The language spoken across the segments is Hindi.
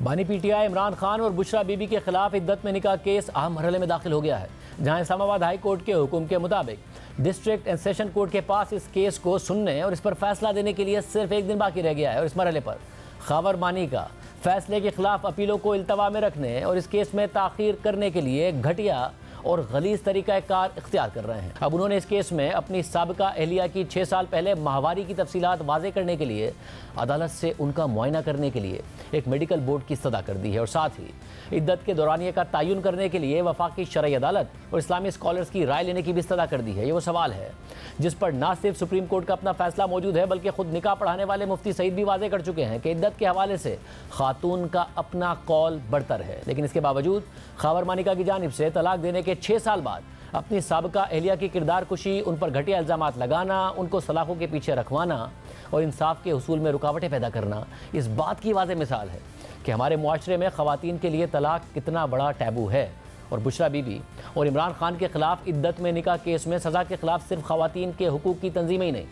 बानी पीटीआई इमरान खान और बुशरा बीबी के खिलाफ इद्दत में निकाह केस अहम मरहले में दाखिल हो गया है, जहां इस्लामाबाद हाई कोर्ट के हुक्म के मुताबिक डिस्ट्रिक्ट एंड सेशन कोर्ट के पास इस केस को सुनने और इस पर फैसला देने के लिए सिर्फ एक दिन बाकी रह गया है। और इस मरहले पर खावर मानी का फैसले के खिलाफ अपीलों को इल्तवा में रखने और इस केस में ताख़ीर करने के लिए घटिया और गलीज़ तरीक़ाकार इख्तियार कर रहे हैं। अब उन्होंने इस केस में अपनी साबिका अहलिया की 6 साल पहले माहवारी की तफसीलात वाज़े करने के लिए अदालत से उनका मुआयना करने के लिए एक मेडिकल बोर्ड की इस्तदा कर दी है और साथ ही इद्दत के दौरानिए का तयन करने के लिए वफाकी शरई अदालत और इस्लामी स्कॉलर्स की राय लेने की भी इस्तदा कर दी है। ये वो सवाल है जिस पर ना सिर्फ सुप्रीम कोर्ट का अपना फैसला मौजूद है, बल्कि खुद निकाह पढ़ाने वाले मुफ्ती सईद भी वाजे कर चुके हैं कि इद्दत के हवाले से खातून का अपना कौल बढ़तर है। लेकिन इसके बावजूद खावर मानिका की जानिब से तलाक देने के 6 साल बाद अपनी साबिका अहलिया की किरदार कुशी, उन पर घटिया इल्ज़ामात लगाना, उनको सलाखों के पीछे रखवाना और इंसाफ के हुसूल में रुकावटें पैदा करना इस बात की वाज़ेह मिसाल है कि हमारे मुआशरे में ख़वातीन के लिए तलाक कितना बड़ा टैबू है। और बुशरा बीबी और इमरान खान के खिलाफ इद्दत में निकाह केस में सज़ा के खिलाफ सिर्फ ख़वातीन के हुकूक की तंजीमें ही नहीं,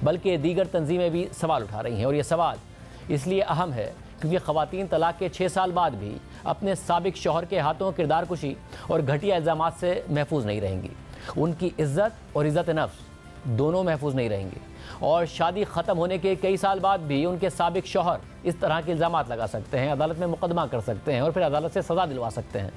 बल्कि दीगर तंजीमें भी सवाल उठा रही हैं। और ये सवाल इसलिए अहम है क्योंकि ख़वातीन तलाक के 6 साल बाद भी अपने साबिक शौहर के हाथों किरदार कुशी और घटिया इल्ज़ामात से महफूज नहीं रहेंगी। उनकी इज़्ज़त और इज़्ज़त नफ्स दोनों महफूज नहीं रहेंगी और शादी ख़त्म होने के कई साल बाद भी उनके साबिक शौहर इस तरह के इल्ज़ामात लगा सकते हैं, अदालत में मुकदमा कर सकते हैं और फिर अदालत से सज़ा दिलवा सकते हैं।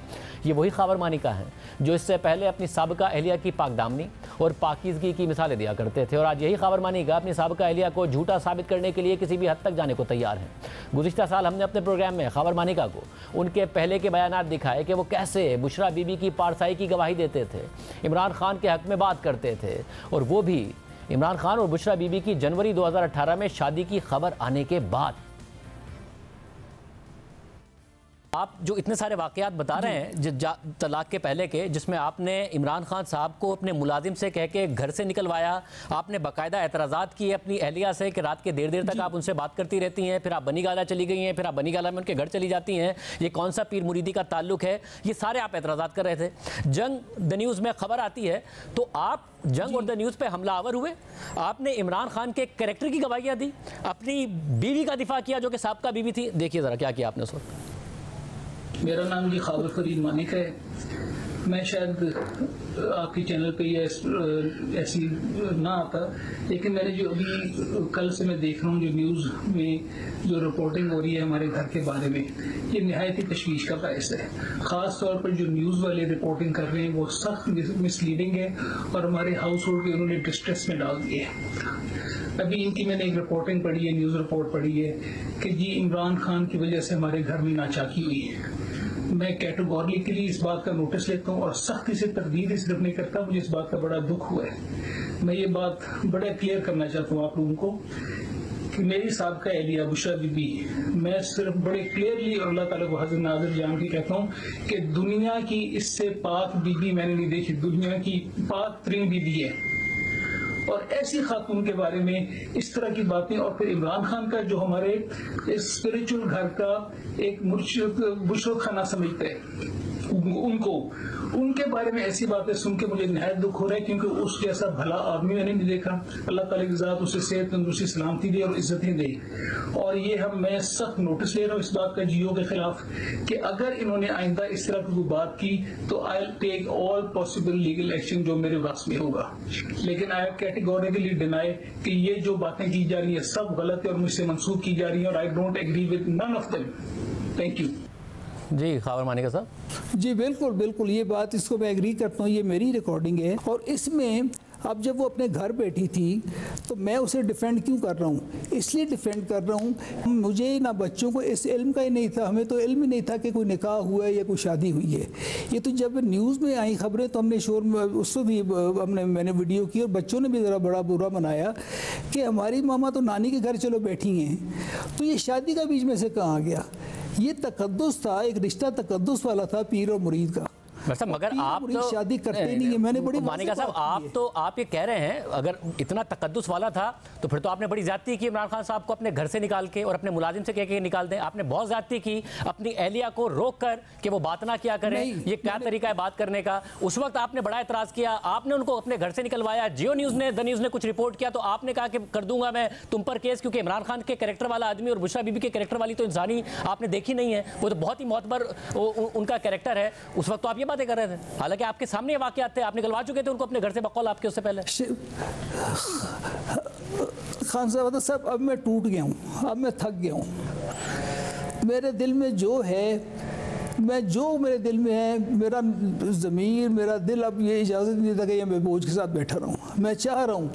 ये वही खावर मानिका हैं जो इससे पहले अपनी साबिका अहलिया की पाकदामनी और पाकीज़गी की मिसालें दिया करते थे और आज यही खावर मानिका अपनी साबिका अहलिया को झूठा साबित करने के लिए किसी भी हद तक जाने को तैयार हैं। गुज़िश्ता साल हमने अपने प्रोग्राम में खावर मानिका को उनके पहले के बयानात दिखाए कि वो कैसे बुशरा बीबी की पारसाई की गवाही देते थे, इमरान खान के हक़ में बात करते थे और वो भी इमरान खान और बुशरा बीबी की जनवरी 2018 में शादी की खबर आने के बाद। आप जो इतने सारे वाक़यात बता रहे हैं तलाक के पहले के, जिसमें आपने इमरान खान साहब को अपने मुलाजिम से कह के घर से निकलवाया, आपने बाकायदा एतराज़ात किए अपनी अहलिया से कि रात के देर तक आप उनसे बात करती रहती हैं, फिर आप बनी गाला चली गई हैं, फिर आप बनी गाला में उनके घर चली जाती हैं, ये कौन सा पीर मुरीदी का ताल्लुक है, ये सारे आप एतराज़ात कर रहे थे। जंग द न्यूज़ में खबर आती है तो आप जंग और द न्यूज़ पे हमलावर हुए, आपने इमरान खान के कैरेक्टर की गवाहियाँ दी, अपनी बीवी का दिफा किया जो कि साबका बीवी थी। देखिए ज़रा क्या किया आपने उस वक्त। मेरा नाम जी खावर फरीद मानिक है। मैं शायद आपके चैनल पे ये ऐसी ना आता, लेकिन मैंने जो अभी कल से मैं देख रहा हूँ जो न्यूज़ में जो रिपोर्टिंग हो रही है हमारे घर के बारे में, ये निहायत ही तशवीश का बायस है। ख़ास तौर पर जो न्यूज़ वाले रिपोर्टिंग कर रहे हैं वो सख्त मिसलीडिंग है और हमारे हाउस होल्ड के उन्होंने डिस्ट्रेस में डाल दिए है। अभी इनकी मैंने एक रिपोर्टिंग पढ़ी है, न्यूज़ रिपोर्ट पढ़ी है कि जी इमरान खान की वजह से हमारे घर में नाचाकी हुई है। मैं कैटेगोरिकली इस बात का नोटिस लेता हूँ और सख्ती से तरदीद सिर्फ नहीं करता, मुझे इस बात का बड़ा दुख हुआ है। मैं ये बात बड़ा क्लियर करना चाहता हूँ आप लोगों को कि मेरी साबिका अहलिया बुशरा बीबी, मैं सिर्फ बड़े क्लियरली और अल्लाह ताला को हाज़िर नाज़िर जान के कहता हूँ कि दुनिया की इससे पाक बीबी मैंने नहीं देखी, दुनिया की पाक तरीन बीबी है। और ऐसी खातून के बारे में इस तरह की बातें, और फिर इमरान खान का जो हमारे स्पिरिचुअल घर का एक बुशरा खाना समझते हैं उनको, उनके बारे में ऐसी बातें सुन के मुझे निहायत दुख हो रहा है, क्योंकि उस जैसा भला आदमी मैंने नहीं देखा। अल्लाह ताला की ज़ात उसे सेहत तंदुरुस्ती सलामती दे और इज्जतें दे। और ये मैं सख्त नोटिस ले रहा हूँ इस बात का जियो के खिलाफ कि अगर इन्होंने आइंदा इस तरह की कोई बात की तो I will take all possible legal action जो मेरे पास में होगा। लेकिन आई कैटेगोरिकली डिनाई कि ये जो बातें की जा रही है सब गलत है और मुझसे मंसूब की जा रही है और I don't agree with none of them. Thank you ji. Khawar Manika साहब जी बिल्कुल बिल्कुल, ये बात इसको मैं एग्री करता हूँ, ये मेरी रिकॉर्डिंग है। और इसमें अब जब वो अपने घर बैठी थी तो मैं उसे डिफेंड क्यों कर रहा हूँ, इसलिए डिफेंड कर रहा हूँ मुझे ना बच्चों को इस इल्म का ही नहीं था, हमें तो इल्म ही नहीं था कि कोई निकाह हुआ है या कोई शादी हुई है। ये तो जब न्यूज़ में आई खबरें तो हमने शोर उससे भी मैंने वीडियो की और बच्चों ने भी ज़रा बड़ा बुरा मनाया कि हमारी मामा तो नानी के घर चलो बैठी हैं, तो ये शादी का बीच में से कहाँ आ गया। ये तकद्दुस था, एक रिश्ता तकद्दुस वाला था पीर और मुरीद का। मगर आप तो शादी करते नहीं है। मैंने बड़ी मानेगा साहब, आप ये कह रहे हैं अगर इतना तकद्दुस वाला था तो फिर तो आपने बड़ी ज्यादती की इमरान खान साहब को अपने घर से निकाल के और अपने मुलाजिम से कह के निकाल दें। आपने बहुत ज्यादती की अपनी एहलिया को रोक कर कि वो बात ना किया करें। ये क्या तरीका है बात करने का? उस वक्त आपने बड़ा एतराज किया, आपने उनको अपने घर से निकलवाया। जियो न्यूज़ ने, द न्यूज़ ने कुछ रिपोर्ट किया तो आपने कहा कि कर दूंगा मैं तुम पर केस, क्योंकि इमरान खान के कैरेक्टर वाला आदमी और बुशरा बीबी के कैरेक्टर वाली तो इंसानी आपने देखी नहीं है, वो तो बहुत ही मोतबर उनका कैरेक्टर है। उस वक्त तो आप ये बातें कर रहे थे, हालांकि आपके सामने ये वाकयात थे, आप निकलवा चुके थे उनको अपने घर से बकौल आपके उससे पहले। खान साहब अब मैं टूट गया हूँ, अब मैं थक गया हूँ। मेरे दिल में जो है, मेरे दिल में है, मेरा ज़मीर, मेरा दिल अब ये इजाज़त नहीं देता कि मैं बोझ के साथ बैठा रहूँ। मैं चाह रहा हूँ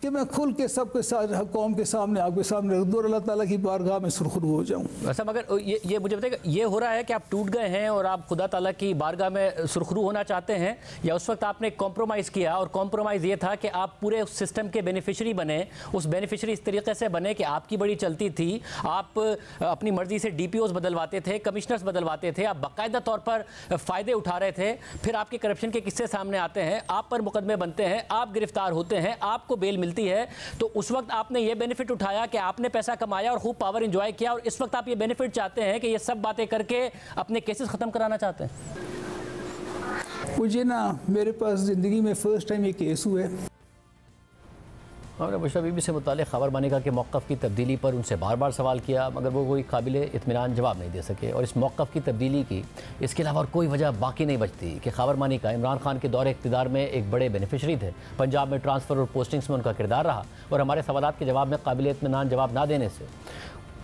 कि मैं खुल के सबके साथ कौम के सामने, आपके सामने रख दूँ और अल्लाह ताला की बारगाह में सुरखरू हो जाऊँ। वैसा मगर ये मुझे बताइए, ये हो रहा है कि आप टूट गए हैं और आप खुदा ताला की बारगाह में सुरखरू होना चाहते हैं, या उस वक्त आपने कॉम्प्रोमाइज़ किया और कॉम्प्रोमाइज़ ये था कि आप पूरे उस सिस्टम के बेनिफिशरी बने, उस बेनिफिशरी इस तरीके से बने कि आपकी बड़ी चलती थी, आप अपनी मर्ज़ी से DPOs बदलवाते थे, कमिश्नर्स बदलवाते थे, आप बाकायदा तौर पर फ़ायदे उठा रहे थे। फिर आपके करप्शन के किस्से सामने आते हैं, आप पर मुकदमे बनते हैं, आप गिरफ्तार होते हैं, आपको बेल मिलती है, तो उस वक्त आपने ये बेनिफिट उठाया कि आपने पैसा कमाया और खूब पावर एंजॉय किया, और इस वक्त आप ये बेनिफिट चाहते हैं कि ये सब बातें करके अपने केसेस खत्म कराना चाहते हैं। मुझे ना, मेरे पास ज़िंदगी में फ़र्स्ट टाइम ये केस हुआ है। हमने बुशरा बीबी से मुताल्लिक़ ख़बर मानिका के मौक़िफ़ की तब्दीली पर उनसे बार बार सवाल किया, मगर वो कोई काबिल इत्मीनान जवाब नहीं दे सके। और इस मौक़िफ़ की तब्दीली की इसके अलावा और कोई वजह बाकी नहीं बचती कि ख़बर मानिका इमरान खान के दौरे इक़्तिदार में एक बड़े बेनिफिशरी थे। पंजाब में ट्रांसफ़र और पोस्टिंग्स में उनका किरदार रहा, और हमारे सवालात के जवाब में काबिल इत्मीनान जवाब ना देने से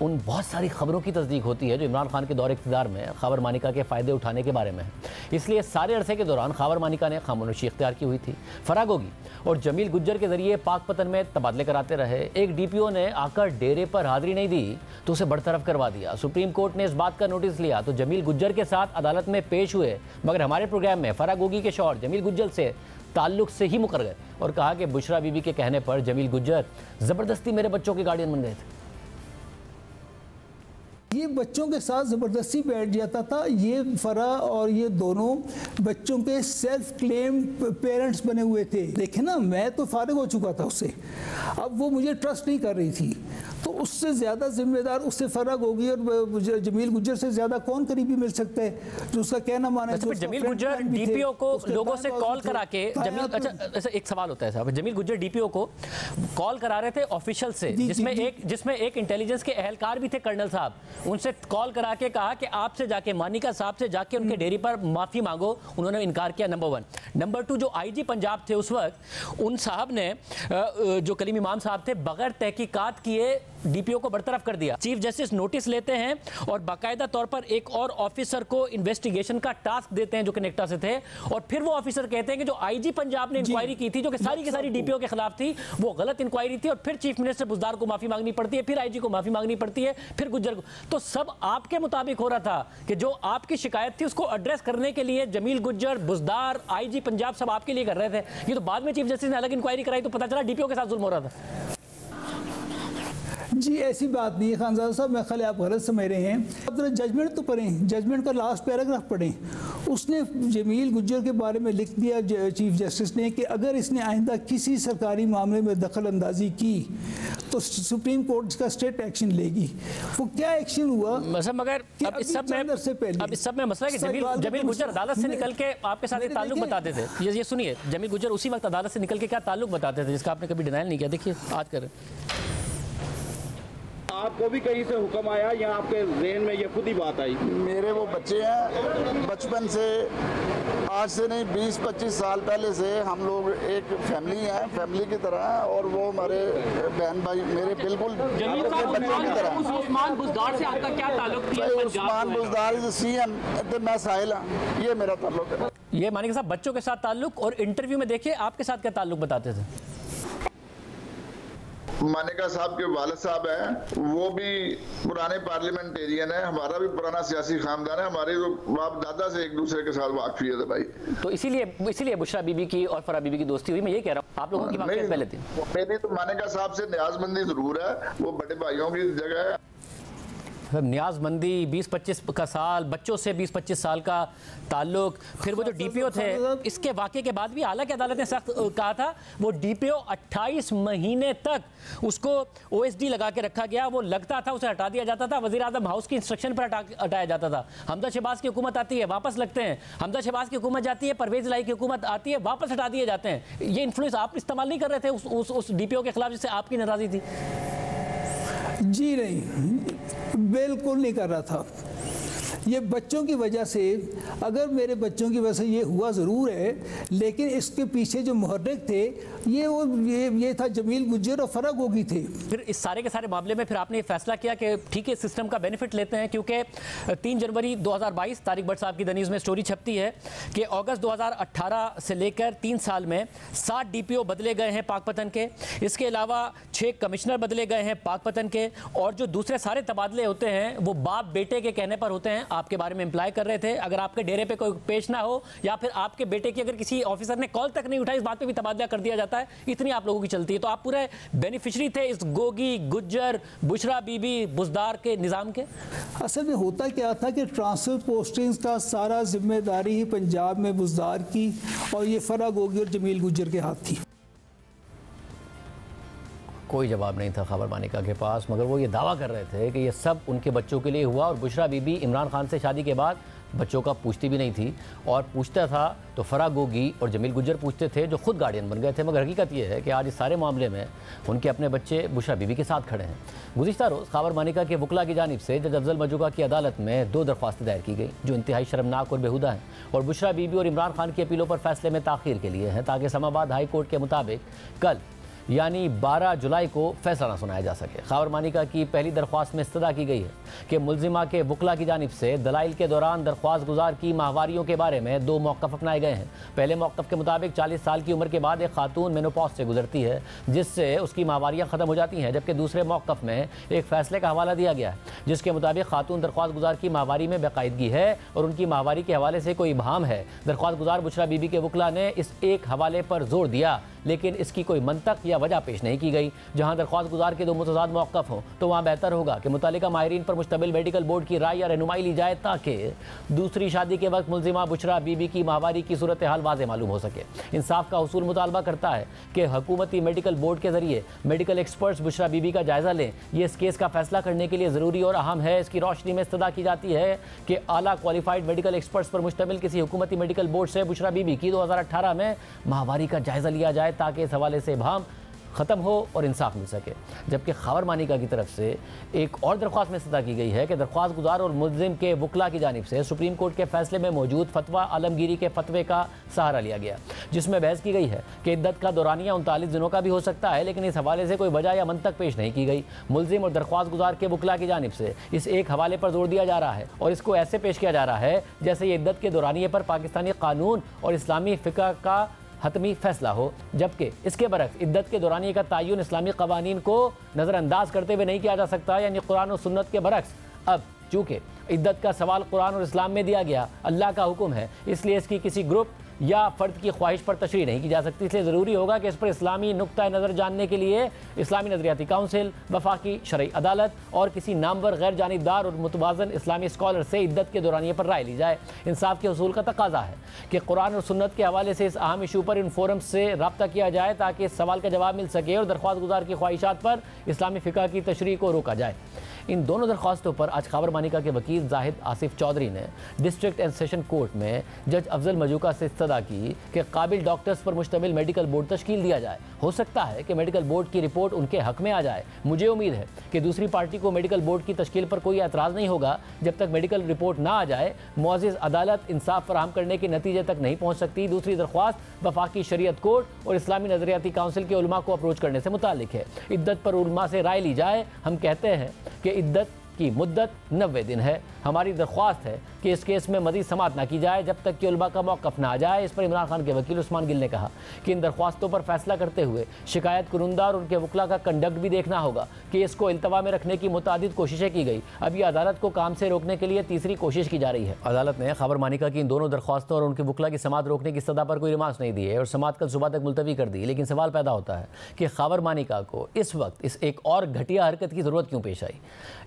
उन बहुत सारी खबरों की तस्दीक होती है जो इमरान खान के दौरे इक़्तिदार में ख़बर मानिका के फ़ायदे उठाने के बारे में है। इसलिए सारे अरसे के दौरान ख़बर मानिका ने खामोशी इख्तियार की हुई थी। फराग होगी और जमील गुज्जर के ज़रिए पाकपतन में तबादले कराते रहे। एक DPO ने आकर डेरे पर हाज़िरी नहीं दी तो उसे बरतरफ करवा दिया। सुप्रीम कोर्ट ने इस बात का नोटिस लिया तो जमील गुज्जर के साथ अदालत में पेश हुए, मगर हमारे प्रोग्राम में फराग होगी के शौहर जमील गुज्जर से ताल्लुक़ से ही मुकर गए और कहा कि बुशरा बीबी के कहने पर जमील गुज्जर ज़बरदस्ती मेरे बच्चों के गार्डियन बन गए थे। ये बच्चों के साथ ज़बरदस्ती बैठ जाता था। ये फरा और ये दोनों बच्चों के सेल्फ क्लेम पेरेंट्स बने हुए थे। देखे ना, मैं तो फारिग हो चुका था उससे, अब वो मुझे ट्रस्ट नहीं कर रही थी, तो उससे ज़्यादा जिम्मेदार उससे फराग होगी और जमील गुज्जर से ज़्यादा कौन करीबी मिल सकता है जो उसका कहना माने। जमील गुज्जर DPO को लोगों से कॉल करा के, अच्छा ऐसा एक सवाल होता है साहब, जमील गुज्जर DPO को कॉल करा रहे थे ऑफिशियल से, जिसमें एक इंटेलिजेंस के एहलकार भी थे, कर्नल साहब, उनसे कॉल करा के कहा कि आपसे जाके मानिका साहब से जाके उनके डेयरी पर माफ़ी मांगो। उन्होंने इनकार किया, नंबर 1। नंबर 2, जो IG पंजाब थे उस वक्त, उन साहब ने जो कलीम इमाम साहब थे, बगैर तहकीकात किए DPO को बरतरफ कर दिया। चीफ जस्टिस नोटिस लेते हैं और बाकायदा तौर पर एक और ऑफिसर को इन्वेस्टिगेशन का टास्क देते हैं जो कनेक्टा से थे, और फिर वो ऑफिसर कहते हैं कि जो IG पंजाब ने इंक्वायरी की थी जो कि सारी की सारी DPO के खिलाफ थी, वो गलत इंक्वायरी थी, और फिर चीफ मिनिस्टर बुज़दार को माफ़ी मांगनी पड़ती है, फिर IG को माफ़ी मांगनी पड़ती है, फिर गुज्जर को। तो सब आपके मुताबिक हो रहा था कि जो आपकी शिकायत थी उसको एड्रेस करने के लिए जमील गुज्जर, बुज़दार, IG पंजाब सब आपके लिए कर रहे थे। ये तो बाद में चीफ जस्टिस ने अलग इंक्वायरी कराई तो पता चला DPO के साथ जुल्म हो रहा था। जी ऐसी बात नहीं है खानज़ादा साहब, मैं खाली आप गलत समझ रहे हैं। अब जरा जजमेंट तो पढ़ें, जजमेंट का लास्ट पैराग्राफ पढ़ें। उसने जमील गुज्जर के बारे में लिख दिया चीफ जस्टिस ने कि अगर इसने आइंदा किसी सरकारी मामले में दखल अंदाजी की तो सुप्रीम कोर्ट का स्टेट एक्शन लेगी। वो क्या एक्शन हुआ मगर अब इस सब में मसला है कि जमील गुज्जर अदालत से निकल के आपके साथ एक ताल्लुक बताते थे। ये सुनिए, जमील गुज्जर उसी वक्त अदालत से निकल के क्या ताल्लुक बताते थे जिसका आपने कभी डिनाइल नहीं किया। देखिए आज कर आपको भी कहीं से हुक्म आया या आपके ज़हन में ये खुद ही बात आई? मेरे वो बच्चे हैं, बचपन से, आज से नहीं 20-25 साल पहले से हम लोग एक फैमिली है, फैमिली की तरह है, और वो हमारे बहन भाई मेरे बिल्कुल बच्चों की तरह। उस्मान बुज़दार से आपका क्या ताल्लुक थी? उस्मान बुज़दार CM, मैं साहिल, ये मेरा ताल्लुक है। ये मानिका साहब बच्चों के साथ ताल्लुक, और इंटरव्यू में देखिए आपके साथ क्या ताल्लुक बताते थे। मानिका साहब के वालिद साहब हैं, वो भी पुराने पार्लियामेंटेरियन है, हमारा भी पुराना सियासी खानदान है, हमारे बाप दादा से एक दूसरे के साथ वाकफियत है भाई। तो इसीलिए बुशरा बीबी की और फरा बीबी की दोस्ती हुई। मैं ये कह रहा हूँ, आप लोगों की वाकफियत पहले थी। मेरी तो मानिका साहब से न्याजमंदी जरूर है, वो बड़े भाइयों की जगह है। न्याजमंदी 20-25 का साल, बच्चों से 20-25 साल का ताल्लुक, फिर वो जो डीपीओ थे, इसके वाक़े के बाद भी आला की अदालत ने सख्त कहा था वो डीपीओ 28 महीने तक उसको ओएसडी लगा के रखा गया, वो लगता था उसे हटा दिया जाता था, वज़ीर आज़म हाउस की इंस्ट्रक्शन पर हटाया जाता था। हमजा शहबाज की हुकूमत आती है वापस लगते हैं, हमजा शहबाज की हुकूमत जाती है, परवेज़ इलाही की हुकूमत आती है वापस हटा दिए जाते हैं। ये इन्फ्लुएंस आप इस्तेमाल नहीं कर रहे थे उस डीपीओ के खिलाफ जिससे आपकी नाराज़ी थी? जी नहीं, बिल्कुल नहीं कर रहा था। ये बच्चों की वजह से, अगर मेरे बच्चों की वजह से ये हुआ ज़रूर है, लेकिन इसके पीछे जो मुहर्रिक थे ये था जमील गुज्जर और फराग गोगी थे। फिर इस सारे के सारे मामले में फिर आपने ये फैसला किया कि ठीक है सिस्टम का बेनिफिट लेते हैं, क्योंकि 3 जनवरी 2022 तारिक भट्ट साहब की दनीज़ में स्टोरी छपती है कि अगस्त 2018 से लेकर 3 साल में 60 डीपीओ बदले गए हैं पाकपतन के, इसके अलावा 6 कमिश्नर बदले गए हैं पाकपतन के, और जो दूसरे सारे तबादले होते हैं वो बाप बेटे के कहने पर होते हैं। आपके बारे में इम्प्लाई कर रहे थे अगर आपके डेरे पे कोई पेश ना हो या फिर आपके बेटे की अगर किसी ऑफिसर ने कॉल तक नहीं उठाई, इस बात पे भी तबादला कर दिया जाता है। इतनी आप लोगों की चलती है, तो आप पूरे बेनिफिशरी थे इस गोगी, गुज्जर, बुशरा बीबी, बुजदार के निज़ाम के। असल में होता क्या था कि ट्रांसफर पोस्टिंग्स का सारा जिम्मेदारी ही पंजाब में बुजदार की और ये फराग गोगी और जमील गुज्जर के हाथ थी। कोई जवाब नहीं था खबर मानिका के पास, मगर वो ये दावा कर रहे थे कि ये सब उनके बच्चों के लिए हुआ, और बुशरा बीबी इमरान खान से शादी के बाद बच्चों का पूछती भी नहीं थी, और पूछता था तो फराग गोगी और जमील गुज्जर पूछते थे जो खुद गार्डियन बन गए थे। मगर हकीकत ये है कि आज इस सारे मामले में उनके अपने बच्चे बुशरा बीबी के साथ खड़े हैं। गुज़िश्ता रोज़ खबर मानिका के वकला की जानिब से जज अफजल मजूका की अदालत में 2 दरख्वास्तें दायर की गई जो इंतहाई शर्मनाक और बेहुदा हैं, और बुशरा बीबी और इमरान खान की अपीलों पर फैसले में ताख़ीर के लिए हैं, ताकि इस्लामाबाद हाई कोर्ट के मुताबिक कल यानी 12 जुलाई को फैसला ना सुनाया जा सके। खबर मानिका की पहली दरख्वास्त में इस्तदा की गई है कि मुलजिमा के वकला की जानिब से दलाइल के दौरान दरख्वास्त गुजार की माहवारियों के बारे में 2 मौक़िफ़ अपनाए गए हैं। पहले मौक़िफ़ के मुताबिक 40 साल की उम्र के बाद एक खातून मेनोपॉज से गुजरती है जिससे उसकी माहवारियाँ ख़त्म हो जाती हैं, जबकि दूसरे मौक़िफ़ में एक फ़ैसले का हवाला दिया गया है जिसके मुताबिक खातून दरख्वास्त गुजार की माहवारी में बाकायदगी है और उनकी माहवारी के हवाले से कोई इबहाम है। दरख्वास्त गुजार बुशरा बीबी के वकला ने इस एक हवाले पर जोर दिया, लेकिन इसकी कोई मंतक या वजह पेश नहीं की गई। जहां दरख्वास्त गुजार के 2 मुतज़ाद मौक़िफ़ हों तो वहां बेहतर होगा कि मुतल्लिका माहिरीन पर मुश्तमिल मेडिकल बोर्ड की राय या रहनुमाई ली जाए, ताकि दूसरी शादी के वक्त मुलजिमा बुशरा बीबी की माहवारी की सूरत हाल वाज़ेह मालूम हो सके। इंसाफ का उसूल मुतालबा करता है कि हुकूमती मेडिकल बोर्ड के ज़रिए मेडिकल एक्सपर्ट्स बुशरा बीबी का जायज़ा लें। ये इस केस का फैसला करने के लिए ज़रूरी और अहम है। इसकी रोशनी में इस्तदा की जाती है कि आला क्वालिफाइड मेडिकल एक्सपर्ट्स पर मुश्तमिल किसी हुकूमती मेडिकल बोर्ड से बुशरा बीबी की 2018 में माहवारी का जायज़ा लिया जाए, ताकि इस हवाले से इबहाम ख़त्म हो और इंसाफ मिल सके। जबकि खबर मानिका की तरफ से एक और दरख्वास्त में इस्तदा की गई है कि दरख्वास्त गुजार और मुल्ज़िम के वकला की जानिब से सुप्रीम कोर्ट के फैसले में मौजूद फतवा आलमगीरी के फतवे का सहारा लिया गया, जिसमें बहस की गई है कि इद्दत का दौरानिया 39 दिनों का भी हो सकता है, लेकिन इस हवाले से कोई वजह या मंतक पेश नहीं की गई। मुल्ज़िम और दरख्वास्त गुजार के वकला की जानिब से इस एक हवाले पर जोर दिया जा रहा है और इसको ऐसे पेश किया जा रहा है जैसे ये इद्दत के दौरानिए पर पाकिस्तानी कानून और इस्लामी फ़िक़्ह का हतमी फैसला हो, जबकि इसके बरक्स इद्दत के दौरानिए का तयन इस्लामी कवानीन को नज़रअंदाज करते हुए नहीं किया जा सकता। यानी कुरान और सुन्नत के बरक्स अब चूँकि इद्दत का सवाल कुरान और इस्लाम में दिया गया, अल्लाह का हुक्म है, इसलिए इसकी किसी ग्रुप या फ़र्द की ख्वाहिश पर तशरीह नहीं की जा सकती। इसलिए ज़रूरी होगा कि इस पर इस्लामी नुक्ता नज़र जानने के लिए इस्लामी नज़रियाती काउंसिल, वफाकी शरई अदालत और किसी नामवर गैर जानिबदार और मुतवाज़न इस्लामी स्कॉलर से इद्दत के दौरानिए पर राय ली जाए। इंसाफ के उसूल का तकाजा है कि कुरान और सुन्नत के हवाले से इस अहम इशू पर इन फोरम से रब्ता किया जाए, ताकि इस सवाल का जवाब मिल सके और दरख्वास्त गुजार की ख्वाहिशात पर इस्लामी फ़िक़्ह की तशरीह को रोका जाए। इन दोनों दरख्वास्तों पर आज खबर मानिका के वकील जाहिद आसिफ चौधरी ने डिस्ट्रिक्ट एंड सेशन कोर्ट में जज अफजल मजूका से इस्तदा की कि काबिल डॉक्टर्स पर मुश्तमिल मेडिकल बोर्ड तश्कील दिया जाए। हो सकता है कि मेडिकल बोर्ड की रिपोर्ट उनके हक में आ जाए। मुझे उम्मीद है कि दूसरी पार्टी को मेडिकल बोर्ड की तश्कील पर कोई एतराज़ नहीं होगा। जब तक मेडिकल रिपोर्ट ना आ जाए, मुअज़्ज़िज़ अदालत इंसाफ फराहम करने के नतीजे तक नहीं पहुँच सकती। दूसरी दरख्वास्त वफाकी शरीयत कोर्ट और इस्लामी नज़रियाती काउंसिल के उलमा को अप्रोच करने से मुताल्लिक है। इद्दत पर उलमा से राय ली जाए। हम कहते हैं कि इद्दत की मुद्दत 90 दिन है। हमारी दरख्वास्त है कि इस केस में मज़ीद समाअत ना की जाए जब तक कि उलमा का मौक़िफ़ ना आ जाए। इस पर इमरान खान के वकील उस्मान गिल ने कहा कि इन दरख्वास्तों पर फैसला करते हुए शिकायत कुरुंदा और उनके वकला का कंडक्ट भी देखना होगा कि इसको इल्तवा में रखने की मुतादिद कोशिशें की गई। अब यह अदालत को काम से रोकने के लिए तीसरी कोशिश की जा रही है। अदालत ने खबर मानिका की इन दोनों दरख्वास्तों और उनके वकला की समाअत रोकने की सदा पर कोई रिमांस नहीं दी है और समाअत कल सुबह तक मुलतवी कर दी। लेकिन सवाल पैदा होता है कि खबर मानिका को इस वक्त इस एक और घटिया हरकत की ज़रूरत क्यों पेश आई।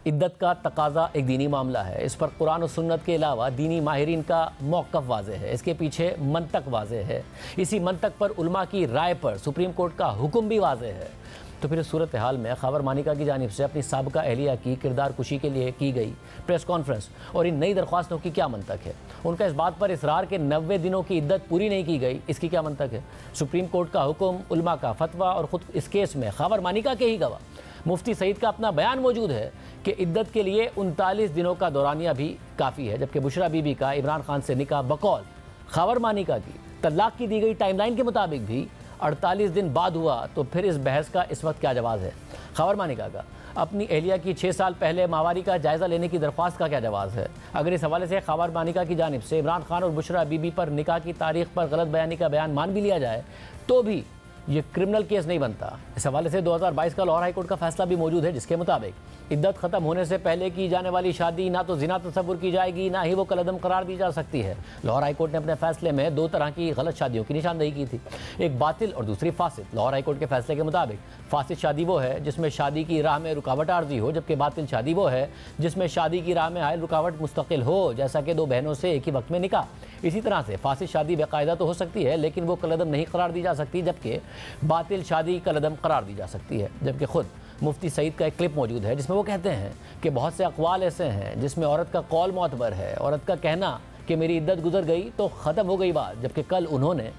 इद्दत का तकाजा एक दीनी मामला है। इस पर कुरान और सुन्नत के अलावा दीनी माहिरीन का मौक़िफ़ वाज़ेह है, इसके पीछे मंतक वाज़ेह है, इसी मंतक पर उलमा की राय पर सुप्रीम कोर्ट का हुक्म भी वाज़ेह है। तो फिर इस सूरत हाल में ख़ावर मानिका की जानिब से अपनी साबिका अहलिया की किरदार कुशी के लिए की गई प्रेस कॉन्फ्रेंस और इन नई दरख्वास्तों की क्या मंतक है? उनका इस बात पर इसरार के 90 दिनों की इद्दत पूरी नहीं की गई, इसकी क्या मंतक है? सुप्रीम कोर्ट का हुक्म, उलमा का फतवा और ख़ुद इस केस में ख़ावर मानिका के ही गवाह मुफ्ती सईद का अपना बयान मौजूद है कि इद्दत के लिए 39 दिनों का दौरानिया भी काफ़ी है, जबकि बुशरा बीबी का इमरान खान से निकाह बकौल ख़ावर मानिका की तलाक की दी गई टाइमलाइन के मुताबिक भी 48 दिन बाद हुआ। तो फिर इस बहस का इस वक्त क्या जवाब है? ख़ावर मानिका का अपनी एहलिया की 6 साल पहले माहवारी का जायज़ा लेने की दरख्वास्त का क्या जवाब है? अगर इस हवाले से ख़ावर मानिका की जानिब से इमरान खान और बुशरा बीबी पर निकाह की तारीख पर गलत बयानी का बयान मान भी लिया जाए तो भी ये क्रिमिनल केस नहीं बनता। इस हवाले से 2022 का लाहौर हाई कोर्ट का फैसला भी मौजूद है, जिसके मुताबिक इद्दत ख़त्म होने से पहले की जाने वाली शादी ना तो जिना तस्वुर की जाएगी, ना ही वो कलअदम करार दी जा सकती है। लाहौर हाई कोर्ट ने अपने फैसले में 2 तरह की गलत शादियों की निशानदेही की थी, एक बातिल और दूसरी फासिद। लाहौर हाई कोर्ट के फैसले के मुताबिक फासिद शादी वो है जिसमें शादी की राह में रुकावट आर्जी हो, जबकि बातिल शादी वो है जिसमें शादी की राह में आयल रुकावट मुस्तकिल हो, जैसा कि 2 बहनों से एक ही वक्त में निकाह। इसी तरह से फासिद शादी बाकायदा तो हो सकती है लेकिन वो कलअदम नहीं करार दी जा सकती, जबकि बातिल शादी कलअदम करार दी जा सकती है। जबकि खुद मुफ्ती सईद का एक क्लिप मौजूद है जिसमें वो कहते हैं कि बहुत से अक़वाल ऐसे हैं जिसमें औरत का कौल मोतबर है, औरत का कहना कि मेरी इद्दत गुजर गई तो ख़त्म हो गई बात, जबकि कल उन्होंने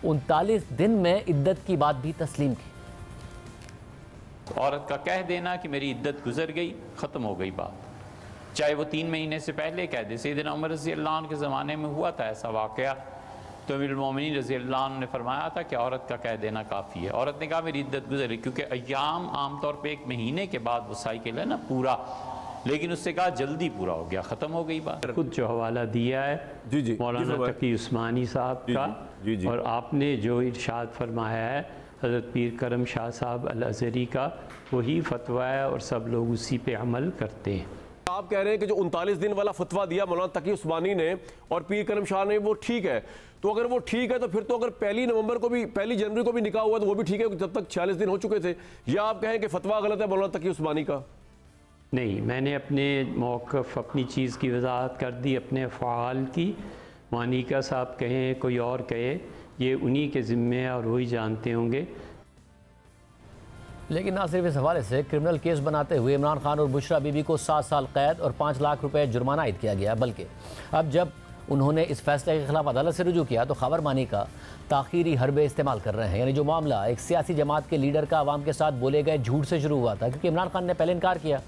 39 दिन में इद्दत की बात भी तस्लीम की। औरत का कह देना कि मेरी इद्दत गुजर गई, ख़त्म हो गई बात, चाहे वो 3 महीने से पहले कह दे। सैयदना उमर रज़ी अल्लाह अन्हु के ज़माने में हुआ था ऐसा वाक़या, तो अमीरुल मोमिनीन रज़ी अल्लाह अन्हु ने फरमाया था कि औरत का कह देना काफ़ी है। औरत ने कहा मेरी इद्दत गुजरी, क्योंकि अय्याम आमतौर पे 1 महीने के बाद वो साइकिल है ना पूरा, लेकिन उससे कहा जल्दी पूरा हो गया, ख़त्म हो गई बात। खुद जो हवाला दिया है जी मौलाना तकी उस्मानी साहब का, और आपने जो इरशाद फरमाया है हज़रत पीर करम शाह साहब अल अज़हरी का, वही फतवा है और सब लोग उसी पे अमल करते हैं। आप कह रहे हैं कि जो 39 दिन वाला फतवा दिया मौलाना तकी उस्मानी ने और पीर करम शाह ने, वो ठीक है। तो अगर वो ठीक है तो फिर तो अगर 1 नवंबर को भी 1 जनवरी को भी निकाह हुआ तो वो भी ठीक है, जब तक 46 दिन हो चुके थे। या आप कहें कि फतवा गलत है मौलाना तकी उस्मानी का? नहीं, मैंने अपने मौक़िफ़ अपनी चीज़ की वजाहत कर दी, अपने फ़आल की। मानिका साहब कहें कोई और कहे, ये उन्हीं के ज़िम्मे है और वही जानते होंगे। लेकिन ना सिर्फ इस हवाले से क्रिमिनल केस बनाते हुए इमरान खान और बुशरा बीबी को 7 साल कैद और 5 लाख रुपए जुर्माना आयद किया गया, बल्कि अब जब उन्होंने इस फैसले के खिलाफ अदालत से रुजू किया तो ख़ावर मानिका ताख़ीरी हरबे इस्तेमाल कर रहे हैं। यानी जो मामला एक सियासी जमात के लीडर का आवाम के साथ बोले गए झूठ से शुरू हुआ था, क्योंकि इमरान खान ने पहले इनकार किया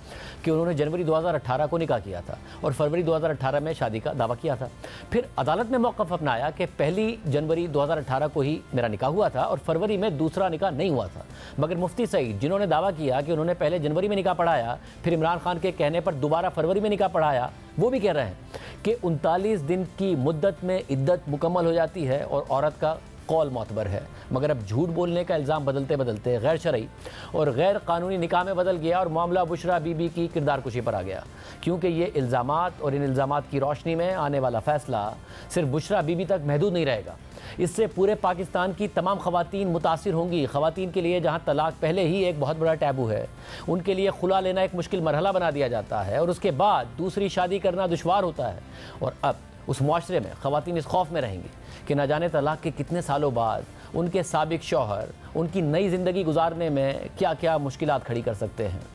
कि उन्होंने जनवरी 2018 को निकाह किया था और फरवरी 2018 में शादी का दावा किया था। फिर अदालत ने मौक़िफ़ अपनाया कि 1 जनवरी 2018 को ही मेरा निकाह हुआ था और फरवरी में दूसरा निकाह नहीं हुआ था। मगर मुफ्ती सईद, जिन्होंने दावा किया कि उन्होंने पहले जनवरी में निकाह पढ़ाया, फिर इमरान खान के कहने पर दोबारा फरवरी में निकाह पढ़ाया, वो भी कह रहे हैं कि 39 दिन की मुद्दत में इद्दत मुकम्मल हो जाती है और औरत का कौल मोतबर है। मगर अब झूठ बोलने का इल्ज़ाम बदलते बदलते गैर शरई और गैर कानूनी निकाह में बदल गया और मामला बुशरा बीबी की किरदार कुशी पर आ गया, क्योंकि ये इल्ज़ामात और इन इल्ज़ामात की रोशनी में आने वाला फ़ैसला सिर्फ बुशरा बीबी तक महदूद नहीं रहेगा। इससे पूरे पाकिस्तान की तमाम ख़वातीन मुतासिर होंगी। ख़वातीन के लिए जहाँ तलाक पहले ही एक बहुत बड़ा टैबू है, उनके लिए खुला लेना एक मुश्किल मरहला बना दिया जाता है और उसके बाद दूसरी शादी करना दुश्वार होता है। और अब उस मुआशरे में ख़वातीन इस खौफ में रहेंगी कि न जाने तलाक के कितने सालों बाद उनके साबिक शौहर उनकी नई ज़िंदगी गुजारने में क्या क्या मुश्किलात खड़ी कर सकते हैं।